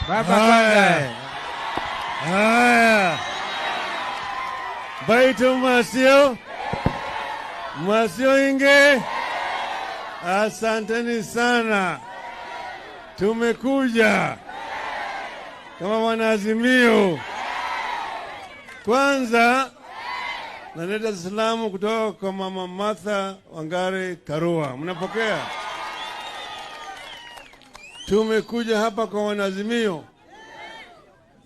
Baba kwanza. Haya. Baitu Masio inge. Asanteni sana. Tumekuja kama wanaazimio. Kwanza naleta salamu kutoka kwa Mama Martha Wangari Karua. Mnapokea? Tumekuja hapa kwa wanaazimio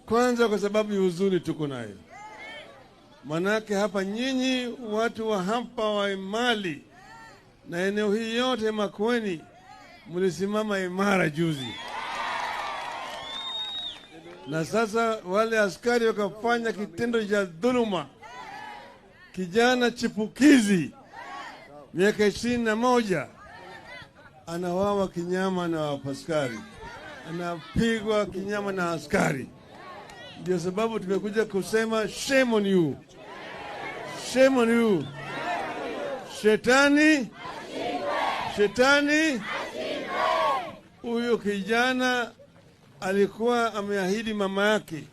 kwanza kwa sababu ya huzuni tuko nayo. Manake hapa nyinyi watu wa hapa wa Emali na eneo hii yote Makueni mlisimama imara juzi, na sasa wale askari wakafanya kitendo cha dhuluma. Kijana chipukizi miaka 21 anawawa kinyama na askari, anapigwa kinyama na askari. Ndio sababu tumekuja kusema shame on you, shame on you. Shetani huyo kijana alikuwa ameahidi mama yake,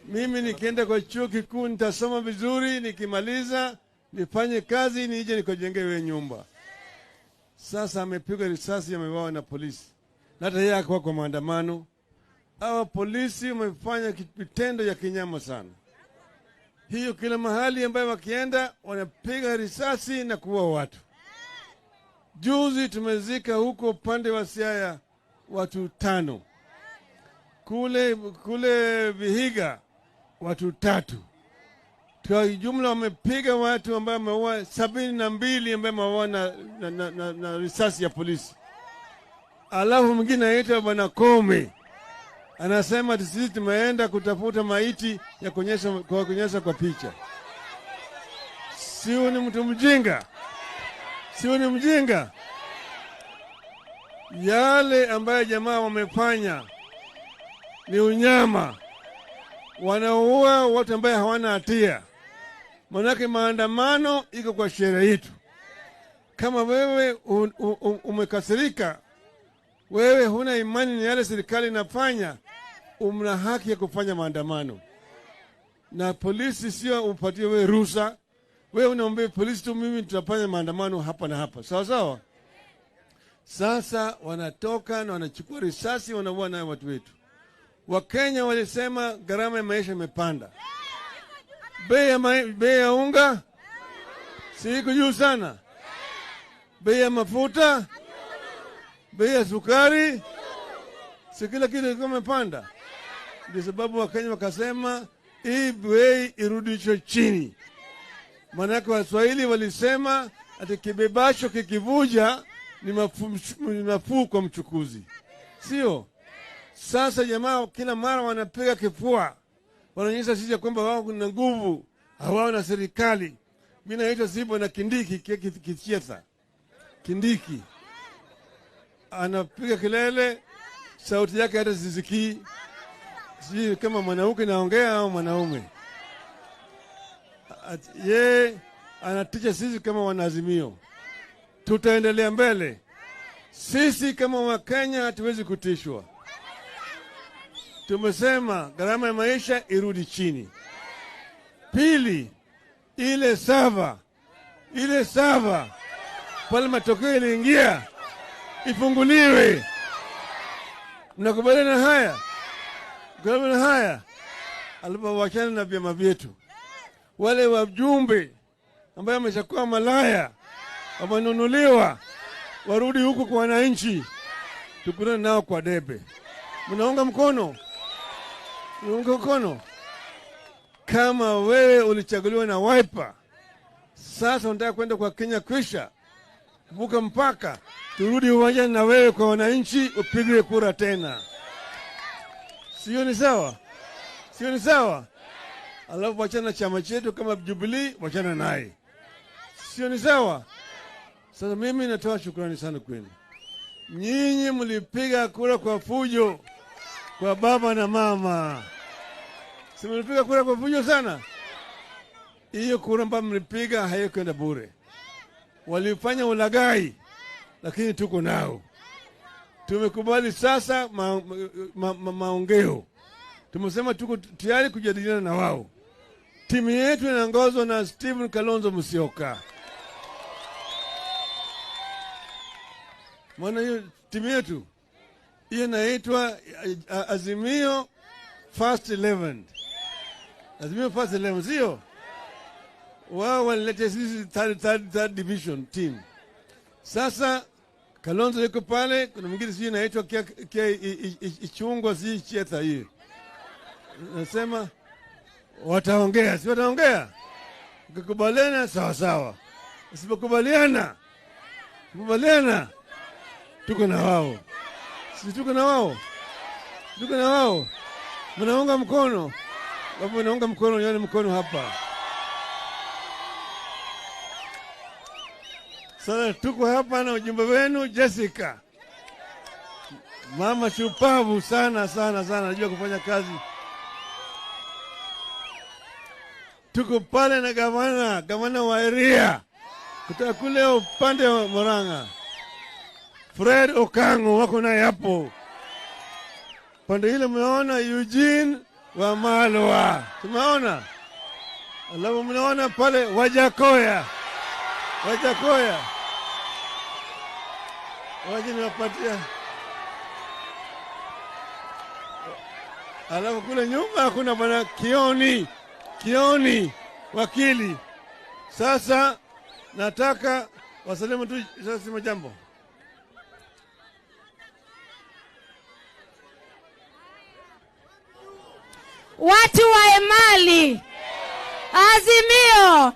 mimi nikienda kwa chuo kikuu nitasoma vizuri, nikimaliza nifanye kazi nije nikojengewe nyumba. Sasa amepigwa risasi, ameuawa na polisi, na hata yeye akawa kwa maandamano. Hawa polisi wamefanya kitendo ya kinyama sana. Hiyo kila mahali ambayo wakienda wanapiga risasi na kuua watu. Juzi tumezika huko upande wa Siaya watu 5. Kule Vihiga watu 3. Kwa jumla wamepiga watu ambao wameua 72 ambao wameua na risasi ya polisi. Alafu mwingine anaitwa Bwana Kome anasema sisi tumeenda kutafuta maiti ya kuonyesha kwa picha. Sio ni mtu mjinga? Sio ni mjinga? Yale ambayo jamaa wamefanya ni unyama. Wanaua watu ambao hawana hatia. Manake maandamano iko kwa sheria yetu. Kama wewe umekasirika, wewe huna imani ni yale serikali inafanya, una haki ya kufanya maandamano. Na polisi sio upatie wewe ruhusa. Wewe unaomba polisi tu, mimi tutafanya maandamano hapa na hapa. Sawa sawa? Sasa wanatoka na wanachukua risasi, wanaua na watu wetu. Wakenya walisema gharama ya maisha imepanda. Bei ya unga siku juu sana. Bei ya mafuta, bei ya sukari, si kila kitu kimepanda. Ndio sababu Wakenya wakasema hii bei irudishwe chini. Maana Waswahili walisema ati kibebacho kikivuja ni nafuu kwa mchukuzi. Sio? Sasa jamaa kila mara wanapiga kifua. Wanaonyesha sisi kwamba wao kuna nguvu, hawao na serikali. Mimi naitwa Sibo na Kindiki kichiesa. Kindiki anapiga kelele, sauti yake hata sisikii. Sijui kama mwanamke naongea au mwanaume. Ye anatisha sisi kama wanaazimio. Tutaendelea mbele. Sisi kama Wakenya hatuwezi kutishwa. Tumesema gharama ya maisha irudi chini. Pili, ile sava pale matokeo iliingia ifunguliwe. Mnakubaliana haya? Mnakubaliana haya? Alipowachana na vyama vyetu, wale wajumbe ambao wameshakuwa malaya wamenunuliwa warudi huku kwa wananchi, tukutane nao kwa debe. Mnaunga mkono? Mnaunga mkono? Kama wewe ulichaguliwa na Wiper, sasa unataka kwenda kwa Kenya kwisha kuvuka mpaka, turudi uwanjani na wewe kwa wananchi upigwe kura tena. Sio ni sawa? Sio ni sawa? Alafu wachana chama chetu kama Jubilee, wachana naye. Sio ni sawa? Sasa mimi natoa shukrani sana kwenu. Nyinyi mlipiga kura kwa fujo kwa baba na mama. Si mlipiga kura kwa fujo sana? Hiyo kura ambayo mlipiga haikwenda bure. Walifanya ulaghai, lakini tuko nao. tumekubali sasa maongeo. Tumesema tuko tayari kujadiliana na wao. Timu yetu inaongozwa na Stephen Kalonzo Musyoka. Mwana hiyo timu yetu hiyo inaitwa Azimio First 11. Azimio First 11 sio? Wao walileta sisi third division team. Sasa Kalonzo yuko pale, kuna mwingine sio inaitwa Ichungwa si Chetha hiyo. Nasema wataongea, si wataongea? Ukikubaliana sawa sawa. Usipokubaliana tuko na wao. Sisi tuko na wao. Tuko na wao. Mnaunga mkono. Wapo mnaunga mkono, yale mkono hapa. Sasa tuko hapa na ujumbe wenu Jessica. Mama shupavu sana, najua kufanya kazi. Tuko pale na gavana wa area kutoka kule upande wa Murang'a. Fred Okango wako naye hapo. Pande ile mmeona Eugene Wamalwa. Tumeona. Alafu mnaona pale Wajakoya. Waje niwapatia. Alafu kule nyuma kuna bwana Kioni wakili. Sasa nataka wasalimu tu sasa jambo. Watu wa Emali, Azimio,